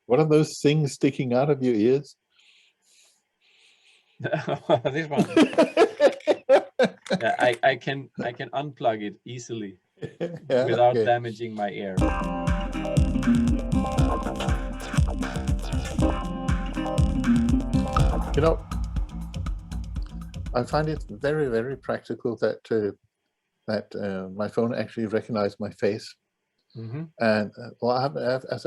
What are those things sticking out of your ears? This one. Yeah, I can unplug it easily without Okay. damaging my ear. You know, I find it very, very practical that my phone actually recognized my face. Mm-hmm. And well, I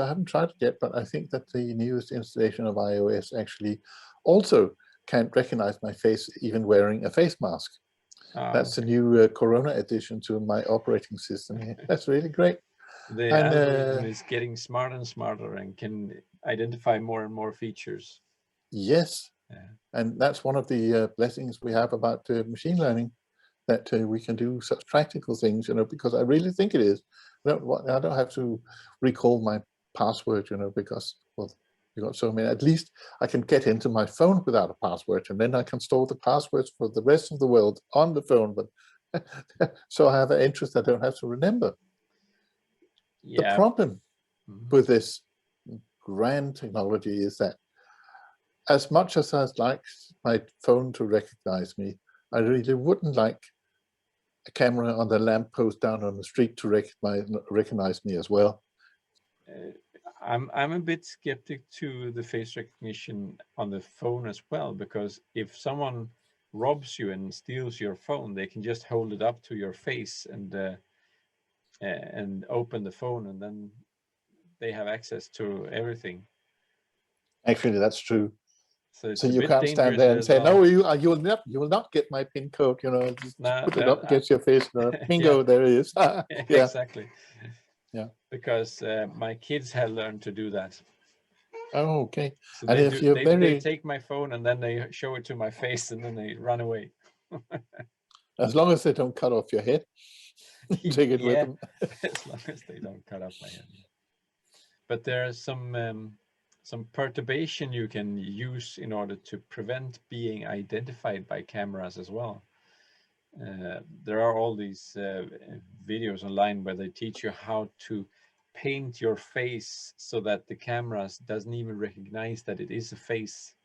haven't tried it yet, but I think that the newest installation of iOS actually also can recognize my face, even wearing a face mask. That's Okay. the new Corona addition to my operating system here. That's really great. The And algorithm is getting smarter and smarter and can identify more and more features. yes, Yeah. and that's one of the blessings we have about machine learning, that we can do such practical things, you know, because I really think it is. I don't have to recall my password, you know, because, well, you got so many. At least I can get into my phone without a password, and then I can store the passwords for the rest of the world on the phone. But so I have an interest I don't have to remember. The Yeah. problem Mm-hmm. with this grand technology is that as much as I'd like my phone to recognize me, I really wouldn't like a camera on the lamppost down on the street to recognize me as well. I'm a bit skeptic to the face recognition on the phone as well, because if someone robs you and steals your phone, they can just hold it up to your face and open the phone, and then they have access to everything. Actually, that's true. So it's So a you bit can't stand dangerous there there and as say, well. no, you will not get my PIN code, you know, just No, put it up against your face. Bingo, yeah, there it is. Yeah. exactly. Yeah. Because my kids have learned to do that. Oh, okay. So And they if do. you're They take my phone and then they show it to my face and then they run away. as long as they don't cut off your head, take it with Yeah, them. as long as they don't cut off my head. But there's some perturbation you can use in order to prevent being identified by cameras as well. There are all these videos online where they teach you how to paint your face so that the cameras doesn't even recognize that it is a face.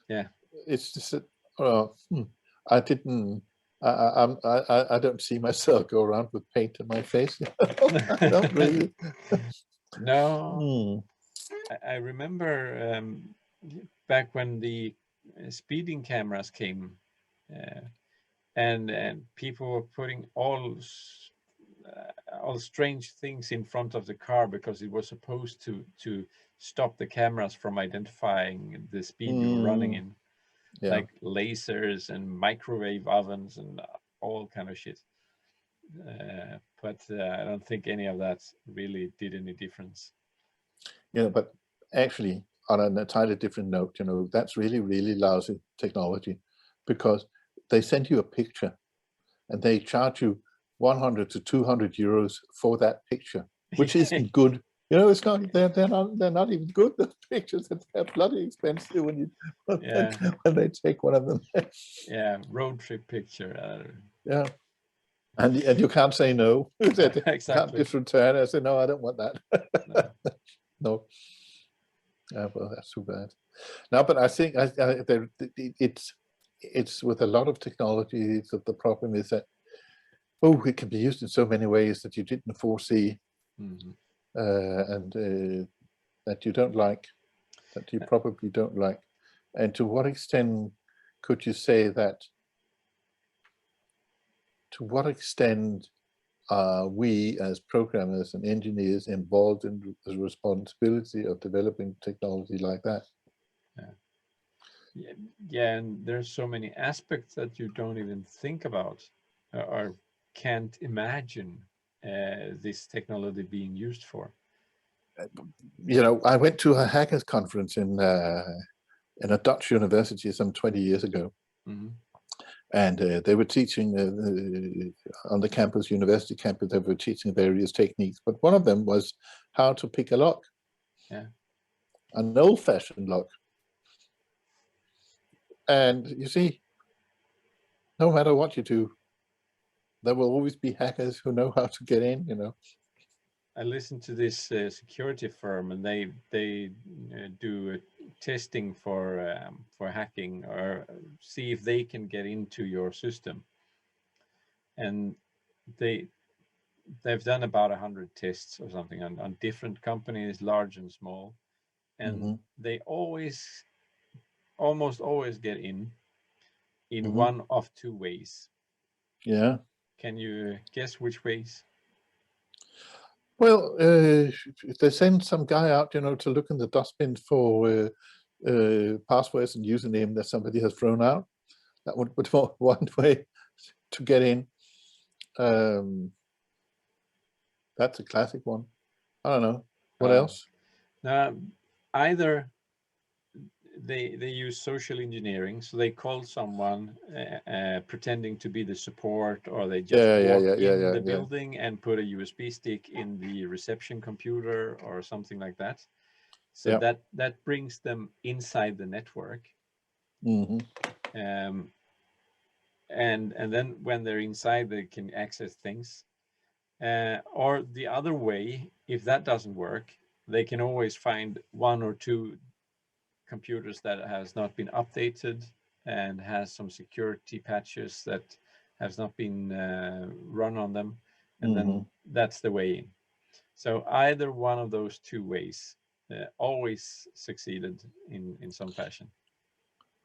Yeah. It's just I didn't. I don't see myself go around with paint in my face. Not really. No, I remember back when the speeding cameras came, and people were putting all strange things in front of the car because it was supposed to stop the cameras from identifying the speed you were running in, like lasers and microwave ovens and all kind of shit. But I don't think any of that really did any difference. You know, but actually, on an entirely different note, you know, that's really, really lousy technology, because they send you a picture and they charge you 100 to 200 euros for that picture, which isn't good. You know, it's not. They're not even good. The pictures, they're bloody expensive when they take one of them. Yeah, road trip picture. Yeah, and you can't say no. Exactly. You can't just return. I say no, I don't want that. No. Well, that's too bad. No, but I think it's with a lot of technology that the problem is that it can be used in so many ways that you didn't foresee, and that you don't like, that you probably don't like. And to what extent could you say that? To what extent are we as programmers and engineers involved in the responsibility of developing technology like that? Yeah, and there's so many aspects that you don't even think about or can't imagine this technology being used for. You know, I went to a hackers conference in a Dutch university some 20 years ago. And they were teaching on the campus, university campus, they were teaching various techniques. But one of them was how to pick a lock. Yeah. An old-fashioned lock. And you see, no matter what you do, there will always be hackers who know how to get in, you know. I listened to this security firm, and they do testing for hacking, or see if they can get into your system. And they've done about 100 tests or something on different companies, large and small, and they almost always get in one of two ways. Yeah. Can you guess which ways? Well, if they send some guy out, you know, to look in the dustbin for passwords and username that somebody has thrown out, that would be one way to get in. That's a classic one. I don't know. What else? Either they use social engineering, so they call someone pretending to be the support, or they just walk in the building and put a USB stick in the reception computer or something like that. So that brings them inside the network. And then when they're inside, they can access things. Or the other way, if that doesn't work, they can always find one or two computers that has not been updated and has some security patches that has not been run on them, and then that's the way in. So either one of those two ways always succeeded in some fashion.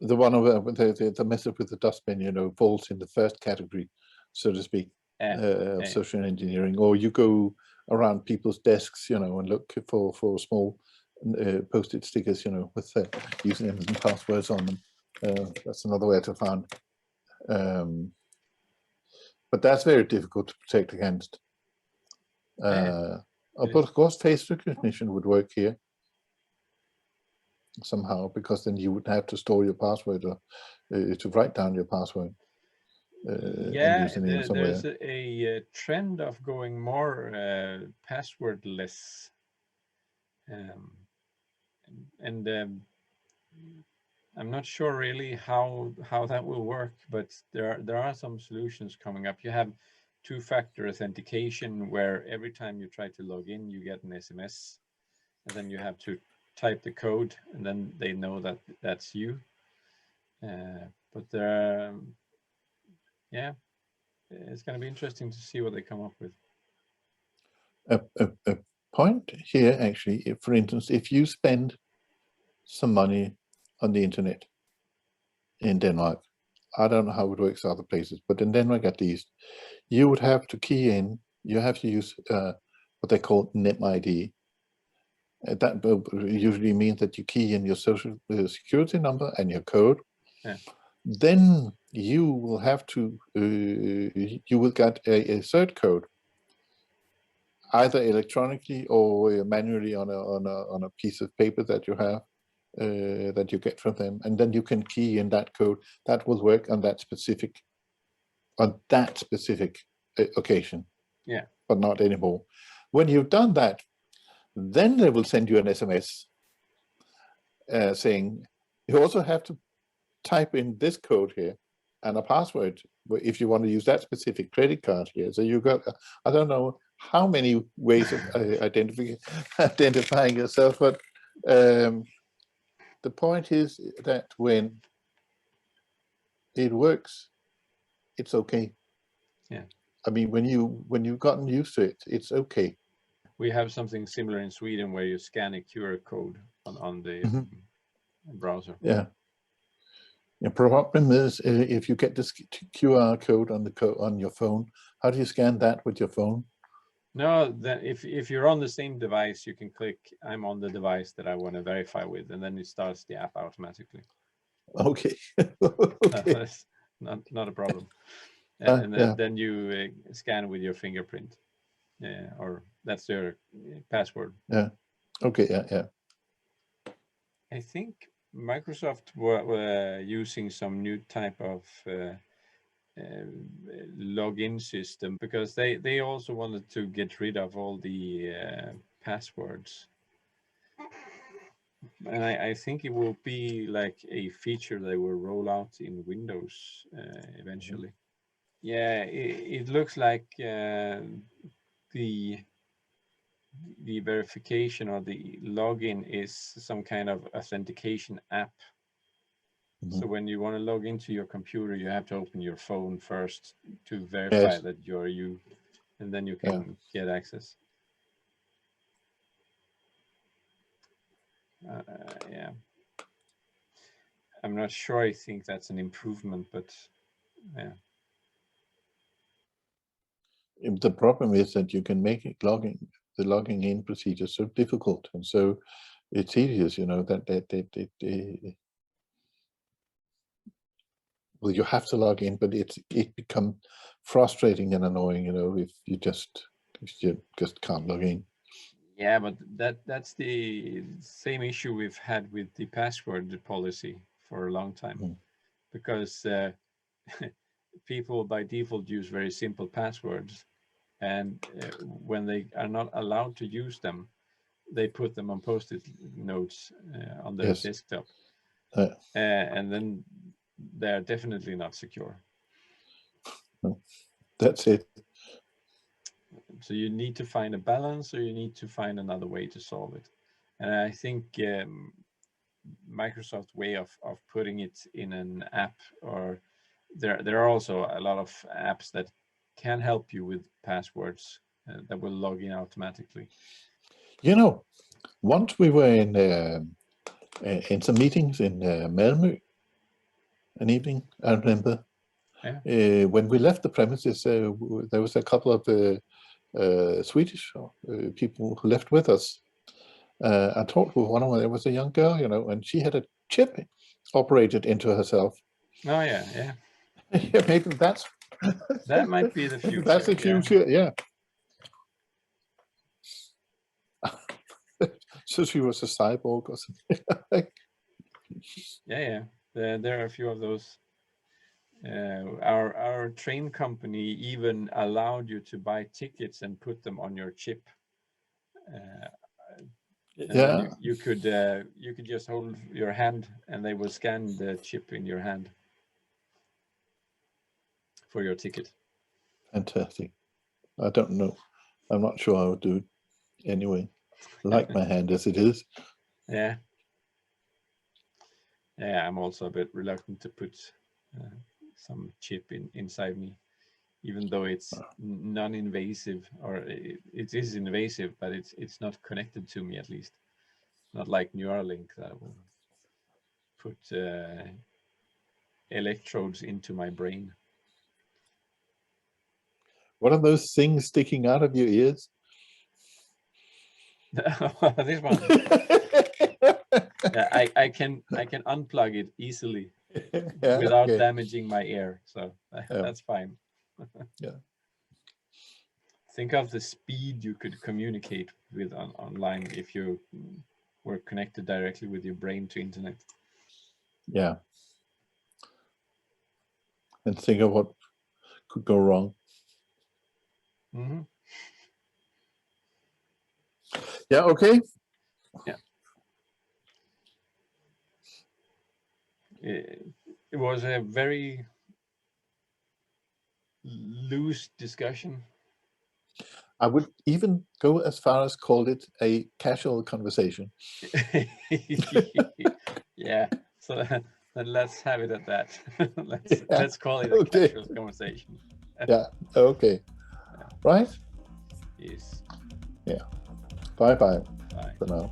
The one of the method with the dustbin, you know, falls in the first category, so to speak, of social engineering. Or you go around people's desks, you know, and look for small post-it stickers, you know, with usernames and passwords on them. That's another way to find. But that's very difficult to protect against. But of course, face recognition would work here somehow, because then you would have to store your password, or to write down your password. There's a trend of going more passwordless, and I'm not sure really how that will work, but there are some solutions coming up. You have two-factor authentication, where every time you try to log in, you get an SMS, and then you have to type the code, and then they know that that's you. But it's going to be interesting to see what they come up with. A point here, actually, for instance, if you spend some money on the internet in Denmark, I don't know how it works other places, but in Denmark at least, you would have to key in, you have to use what they call NemID. That usually means that you key in your social security number and your code. Then you will have to, you will get a cert code, either electronically or manually on a piece of paper that you have, that you get from them, and then you can key in that code. That will work on that specific occasion. But not anymore. When you've done that, then they will send you an SMS saying you also have to type in this code here and a password if you want to use that specific credit card here. So you got, I don't know how many ways of identifying yourself, but the point is that when it works, it's okay. I mean, when you've gotten used to it, it's okay. We have something similar in Sweden, where you scan a QR code on the browser. The problem is, if you get this QR code on your phone, how do you scan that with your phone? No, then if you're on the same device, you can click "I'm on the device that I want to verify with," and then it starts the app automatically. Okay. That's not a problem. And then you scan with your fingerprint, or that's your password. Okay. Yeah. I think Microsoft were using some new type of login system, because they also wanted to get rid of all the passwords, and I think it will be like a feature they will roll out in Windows eventually. It looks like the the verification or the login is some kind of authentication app. So when you want to log into your computer, you have to open your phone first to verify that you're you, and then you can get access. Yeah, I'm not sure. I think that's an improvement, but yeah. The problem is that you can make it the logging in procedure so difficult and so tedious, you know, that well, you have to log in, but it becomes frustrating and annoying, you know, if you just can't log in. Yeah, but that's the same issue we've had with the password policy for a long time, because people by default use very simple passwords, and when they are not allowed to use them, they put them on post-it notes on their desktop, and then they're definitely not secure. That's it. So you need to find a balance, or you need to find another way to solve it. And I think Microsoft's way of putting it in an app, or there are also a lot of apps that can help you with passwords that will log in automatically. You know, once we were in some meetings in Malmö, an evening, I remember. Yeah. When we left the premises, there was a couple of Swedish people who left with us. I talked with one of them. There was a young girl, you know, and she had a chip operated into herself. Oh yeah, yeah. Yeah, maybe that might be the future. That's the future, yeah. So she was a cyborg or something. Yeah. There are a few of those. Our train company even allowed you to buy tickets and put them on your chip. Yeah, you could just hold your hand and they will scan the chip in your hand for your ticket. Fantastic. I don't know. I'm not sure I would do it anyway. I like my hand as it is. Yeah. Yeah, I'm also a bit reluctant to put some chip inside me, even though it's non-invasive, or it is invasive, but it's not connected to me, at least. Not like Neuralink that will put electrodes into my brain. What are those things sticking out of your ears? This one. Yeah, I can unplug it easily without damaging my ear, so that's fine. Yeah. Think of the speed you could communicate with online if you were connected directly with your brain to internet. Yeah. And think of what could go wrong. Mm-hmm. Yeah, okay. Yeah. It was a very loose discussion. I would even go as far as call it a casual conversation. Yeah, so then let's have it at that. Let's call it a casual conversation. Yeah, okay. Yeah. Right? Yes. Yeah. Bye-bye. Bye. For now.